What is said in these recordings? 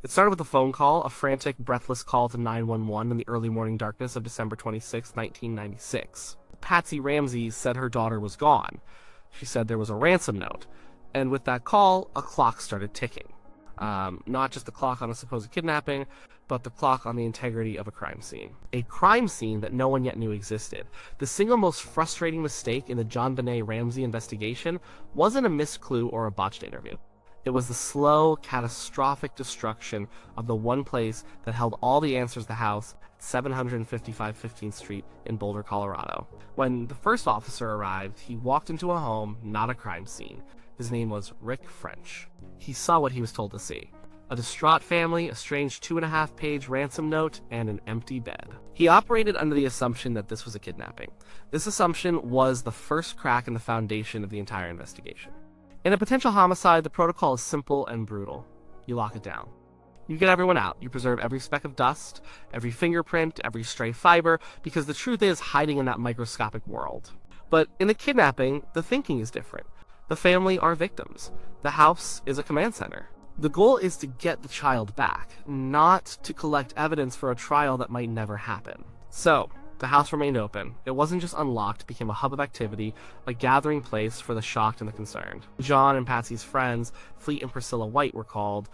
It started with a phone call, a frantic, breathless call to 911 in the early morning darkness of December 26, 1996. Patsy Ramsey said her daughter was gone. She said there was a ransom note. And with that call, a clock started ticking. Not just the clock on a supposed kidnapping, but the clock on the integrity of a crime scene. A crime scene that no one yet knew existed. The single most frustrating mistake in the JonBenét Ramsey investigation wasn't a missed clue or a botched interview. It was the slow, catastrophic destruction of the one place that held all the answers to the house at 755 15th Street in Boulder, Colorado. When the first officer arrived, he walked into a home, not a crime scene. His name was Rick French. He saw what he was told to see. A distraught family, a strange 2.5-page ransom note, and an empty bed. He operated under the assumption that this was a kidnapping. This assumption was the first crack in the foundation of the entire investigation. In a potential homicide, the protocol is simple and brutal. You lock it down. You get everyone out. You preserve every speck of dust, every fingerprint, every stray fiber, because the truth is hiding in that microscopic world. But in a kidnapping, the thinking is different. The family are victims. The house is a command center. The goal is to get the child back, not to collect evidence for a trial that might never happen. So, the house remained open. It wasn't just unlocked, it became a hub of activity, a gathering place for the shocked and the concerned. John and Patsy's friends, Fleet and Priscilla White were called.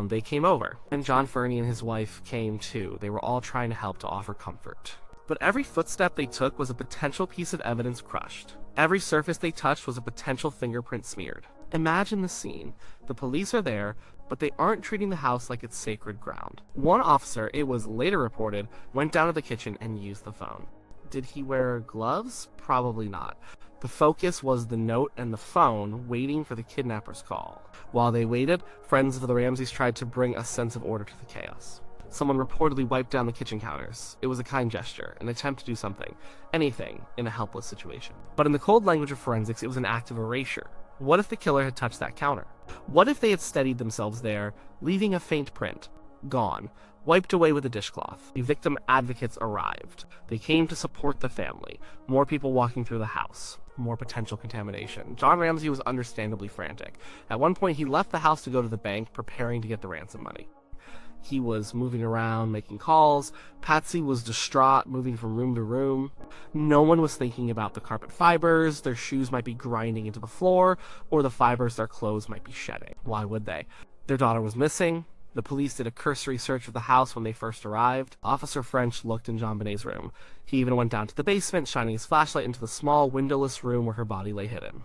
They came over. And John Fernie and his wife came too. They were all trying to help, to offer comfort. But every footstep they took was a potential piece of evidence crushed. Every surface they touched was a potential fingerprint smeared. Imagine the scene. The police are there, but they aren't treating the house like it's sacred ground. One officer, it was later reported, went down to the kitchen and used the phone. Did he wear gloves? Probably not. The focus was the note and the phone, waiting for the kidnapper's call. While they waited, friends of the Ramseys tried to bring a sense of order to the chaos. Someone reportedly wiped down the kitchen counters. It was a kind gesture, an attempt to do something, anything, in a helpless situation. But in the cold language of forensics, it was an act of erasure. What if the killer had touched that counter? What if they had steadied themselves there, leaving a faint print? Gone. Wiped away with a dishcloth. The victim advocates arrived. They came to support the family. More people walking through the house. More potential contamination. John Ramsey was understandably frantic. At one point, he left the house to go to the bank, preparing to get the ransom money. He was moving around, making calls. Patsy was distraught, moving from room to room. No one was thinking about the carpet fibers, their shoes might be grinding into the floor, or the fibers their clothes might be shedding. Why would they? Their daughter was missing. The police did a cursory search of the house when they first arrived. Officer French looked in JonBenét's room. He even went down to the basement, shining his flashlight into the small, windowless room where her body lay hidden.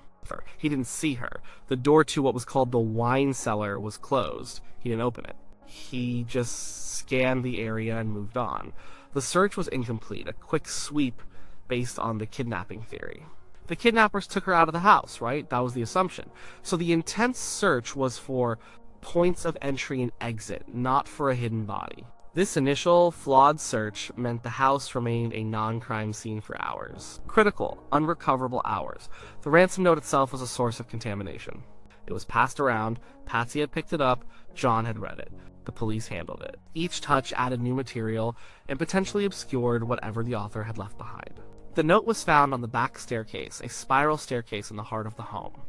He didn't see her. The door to what was called the wine cellar was closed. He didn't open it. He just scanned the area and moved on. The search was incomplete, a quick sweep based on the kidnapping theory. The kidnappers took her out of the house, right? That was the assumption. So the intense search was for points of entry and exit, not for a hidden body. This initial, flawed search meant the house remained a non-crime scene for hours. Critical, unrecoverable hours. The ransom note itself was a source of contamination. It was passed around, Patsy had picked it up, John had read it. The police handled it. Each touch added new material and potentially obscured whatever the author had left behind. The note was found on the back staircase, a spiral staircase in the heart of the home.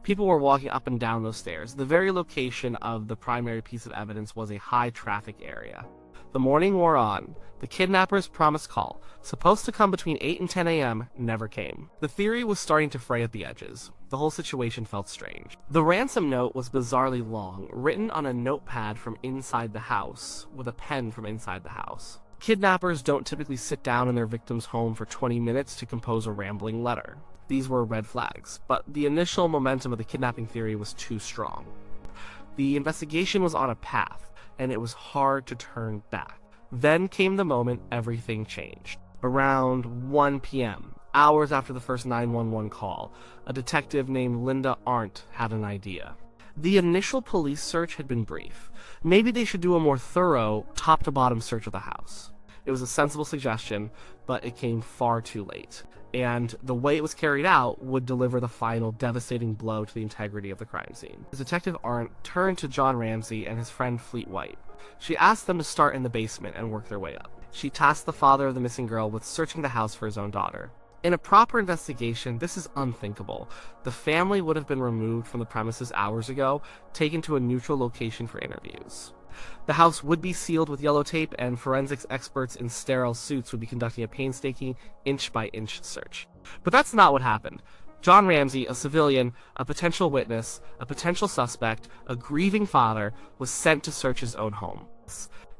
People were walking up and down those stairs. The very location of the primary piece of evidence was a high-traffic area. The morning wore on. The kidnapper's promised call, supposed to come between 8 and 10 a.m., never came. The theory was starting to fray at the edges. The whole situation felt strange. The ransom note was bizarrely long, written on a notepad from inside the house, with a pen from inside the house. Kidnappers don't typically sit down in their victim's home for 20 minutes to compose a rambling letter. These were red flags, but the initial momentum of the kidnapping theory was too strong. The investigation was on a path, and it was hard to turn back. Then came the moment everything changed. Around 1 p.m., hours after the first 911 call, a detective named Linda Arndt had an idea. The initial police search had been brief. Maybe they should do a more thorough, top-to-bottom search of the house. It was a sensible suggestion, but it came far too late. And the way it was carried out would deliver the final devastating blow to the integrity of the crime scene. Detective Arndt turned to John Ramsey and his friend Fleet White. She asked them to start in the basement and work their way up. She tasked the father of the missing girl with searching the house for his own daughter. In a proper investigation, this is unthinkable. The family would have been removed from the premises hours ago, taken to a neutral location for interviews. The house would be sealed with yellow tape, and forensics experts in sterile suits would be conducting a painstaking inch-by-inch search. But that's not what happened. John Ramsey, a civilian, a potential witness, a potential suspect, a grieving father, was sent to search his own home.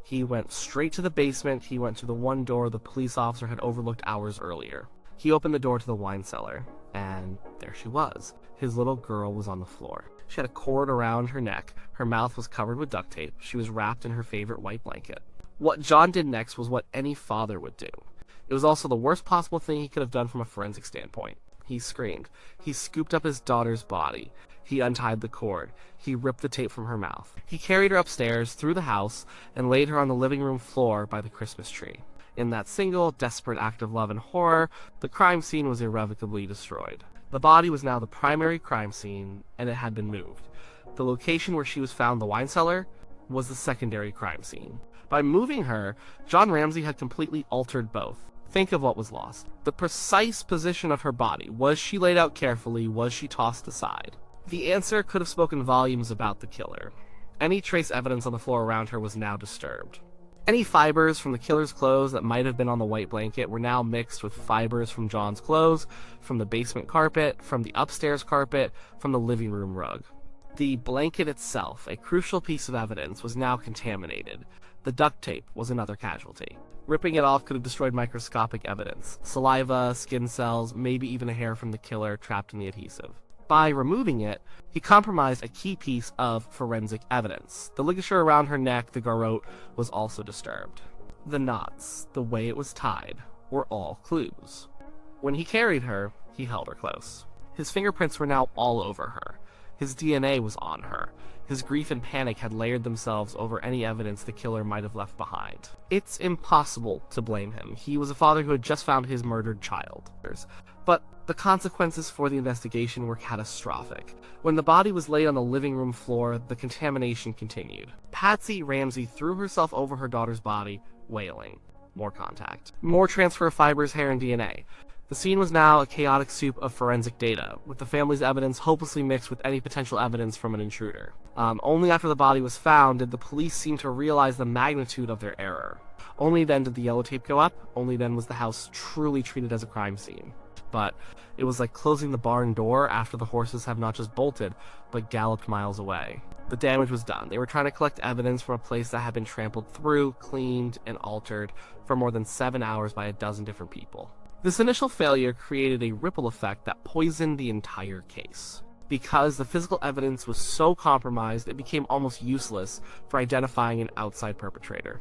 He went straight to the basement. He went to the one door the police officer had overlooked hours earlier. He opened the door to the wine cellar, and there she was. His little girl was on the floor. She had a cord around her neck. Her mouth was covered with duct tape. She was wrapped in her favorite white blanket. What John did next was what any father would do. It was also the worst possible thing he could have done from a forensic standpoint. He screamed. He scooped up his daughter's body. He untied the cord. He ripped the tape from her mouth. He carried her upstairs, through the house, and laid her on the living room floor by the Christmas tree. In that single, desperate act of love and horror, the crime scene was irrevocably destroyed. The body was now the primary crime scene, and it had been moved. The location where she was found, the wine cellar, was the secondary crime scene. By moving her, John Ramsey had completely altered both. Think of what was lost. The precise position of her body. Was she laid out carefully? Was she tossed aside? The answer could have spoken volumes about the killer. Any trace evidence on the floor around her was now disturbed. Any fibers from the killer's clothes that might have been on the white blanket were now mixed with fibers from John's clothes, from the basement carpet, from the upstairs carpet, from the living room rug. The blanket itself, a crucial piece of evidence, was now contaminated. The duct tape was another casualty. Ripping it off could have destroyed microscopic evidence. Saliva, skin cells, maybe even a hair from the killer trapped in the adhesive. By removing it, he compromised a key piece of forensic evidence. The ligature around her neck, the garrote, was also disturbed. The knots, the way it was tied, were all clues. When he carried her, he held her close. His fingerprints were now all over her. His DNA was on her. His grief and panic had layered themselves over any evidence the killer might have left behind. It's impossible to blame him. He was a father who had just found his murdered child. But the consequences for the investigation were catastrophic. When the body was laid on the living room floor, the contamination continued. Patsy Ramsey threw herself over her daughter's body, wailing. More contact. More transfer of fibers, hair, and DNA. The scene was now a chaotic soup of forensic data, with the family's evidence hopelessly mixed with any potential evidence from an intruder. Only after the body was found did the police seem to realize the magnitude of their error. Only then did the yellow tape go up. Only then was the house truly treated as a crime scene. But it was like closing the barn door after the horses have not just bolted, but galloped miles away. The damage was done. They were trying to collect evidence from a place that had been trampled through, cleaned, and altered for more than 7 hours by a dozen different people. This initial failure created a ripple effect that poisoned the entire case. Because the physical evidence was so compromised, it became almost useless for identifying an outside perpetrator.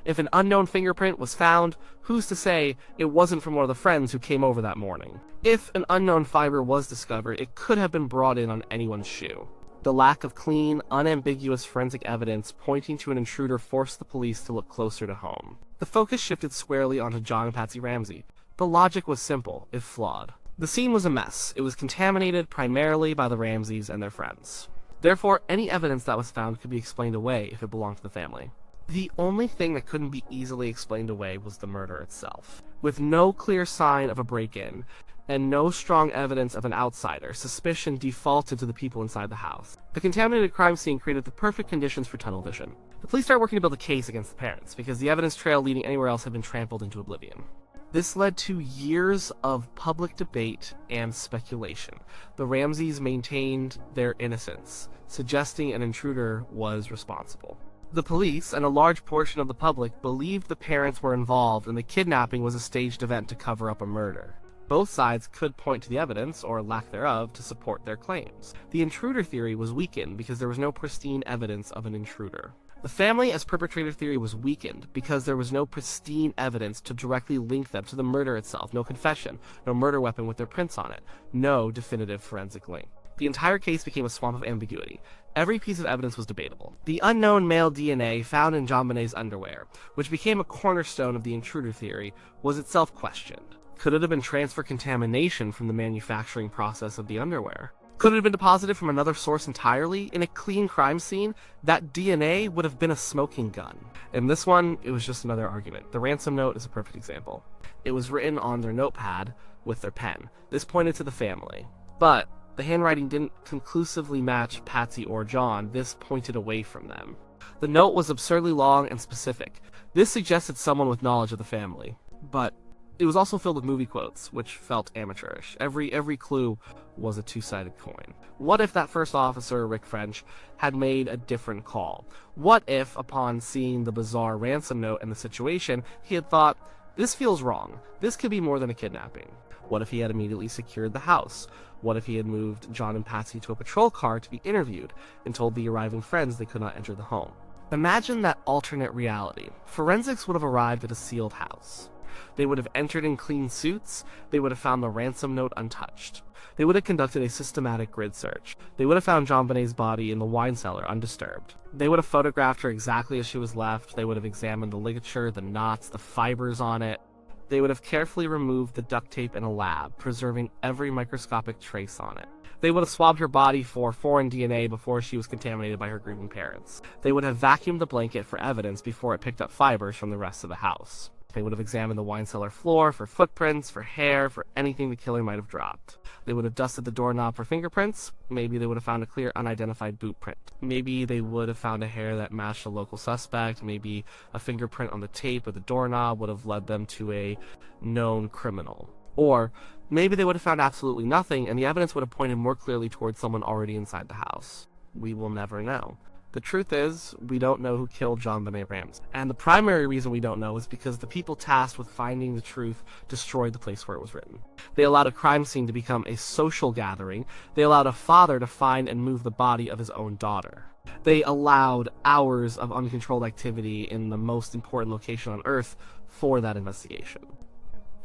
If an unknown fingerprint was found, who's to say it wasn't from one of the friends who came over that morning? If an unknown fiber was discovered, it could have been brought in on anyone's shoe. The lack of clean, unambiguous forensic evidence pointing to an intruder forced the police to look closer to home. The focus shifted squarely onto John and Patsy Ramsey. The logic was simple, if flawed. The scene was a mess. It was contaminated primarily by the Ramseys and their friends. Therefore, any evidence that was found could be explained away if it belonged to the family. The only thing that couldn't be easily explained away was the murder itself. With no clear sign of a break-in, and no strong evidence of an outsider, suspicion defaulted to the people inside the house. The contaminated crime scene created the perfect conditions for tunnel vision. The police started working to build a case against the parents, because the evidence trail leading anywhere else had been trampled into oblivion. This led to years of public debate and speculation. The Ramseys maintained their innocence, suggesting an intruder was responsible. The police and a large portion of the public believed the parents were involved and the kidnapping was a staged event to cover up a murder. Both sides could point to the evidence, or lack thereof, to support their claims. The intruder theory was weakened because there was no pristine evidence of an intruder. The family as perpetrator theory was weakened because there was no pristine evidence to directly link them to the murder itself, no confession, no murder weapon with their prints on it, no definitive forensic link. The entire case became a swamp of ambiguity. Every piece of evidence was debatable. The unknown male DNA found in JonBenét's underwear, which became a cornerstone of the intruder theory, was itself questioned. Could it have been transfer contamination from the manufacturing process of the underwear? Could it have been deposited from another source entirely? In a clean crime scene, that DNA would have been a smoking gun. In this one, it was just another argument. The ransom note is a perfect example. It was written on their notepad with their pen. This pointed to the family. But the handwriting didn't conclusively match Patsy or John. This pointed away from them. The note was absurdly long and specific. This suggested someone with knowledge of the family. But it was also filled with movie quotes, which felt amateurish. Every clue was a two-sided coin. What if that first officer, Rick French, had made a different call? What if, upon seeing the bizarre ransom note and the situation, he had thought, this feels wrong. This could be more than a kidnapping. What if he had immediately secured the house? What if he had moved John and Patsy to a patrol car to be interviewed and told the arriving friends they could not enter the home? Imagine that alternate reality. Forensics would have arrived at a sealed house. They would have entered in clean suits. They would have found the ransom note untouched. They would have conducted a systematic grid search. They would have found JonBenét's body in the wine cellar undisturbed. They would have photographed her exactly as she was left. They would have examined the ligature, the knots, the fibers on it. They would have carefully removed the duct tape in a lab, preserving every microscopic trace on it. They would have swabbed her body for foreign DNA before she was contaminated by her grieving parents. They would have vacuumed the blanket for evidence before it picked up fibers from the rest of the house. They would have examined the wine cellar floor for footprints, for hair, for anything the killer might have dropped. They would have dusted the doorknob for fingerprints. Maybe they would have found a clear, unidentified boot print. Maybe they would have found a hair that matched a local suspect. Maybe a fingerprint on the tape or the doorknob would have led them to a known criminal. Or maybe they would have found absolutely nothing, and the evidence would have pointed more clearly towards someone already inside the house. We will never know. The truth is, we don't know who killed JonBenét Ramsey. And the primary reason we don't know is because the people tasked with finding the truth destroyed the place where it was written. They allowed a crime scene to become a social gathering. They allowed a father to find and move the body of his own daughter. They allowed hours of uncontrolled activity in the most important location on Earth for that investigation.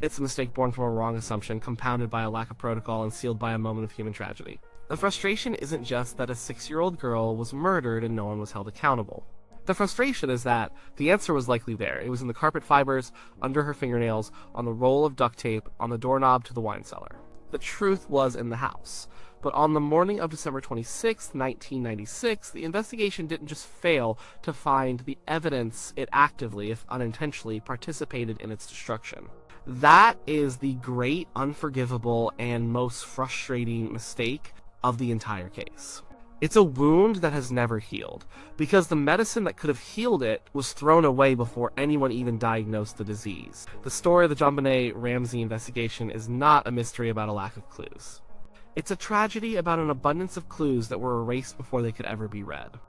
It's a mistake born from a wrong assumption, compounded by a lack of protocol and sealed by a moment of human tragedy. The frustration isn't just that a 6-year-old girl was murdered and no one was held accountable. The frustration is that the answer was likely there. It was in the carpet fibers, under her fingernails, on the roll of duct tape, on the doorknob to the wine cellar. The truth was in the house. But on the morning of December 26, 1996, the investigation didn't just fail to find the evidence it actively, if unintentionally, participated in its destruction. That is the great, unforgivable, and most frustrating mistake of the entire case. It's a wound that has never healed, because the medicine that could have healed it was thrown away before anyone even diagnosed the disease. The story of the JonBenét Ramsey investigation is not a mystery about a lack of clues. It's a tragedy about an abundance of clues that were erased before they could ever be read.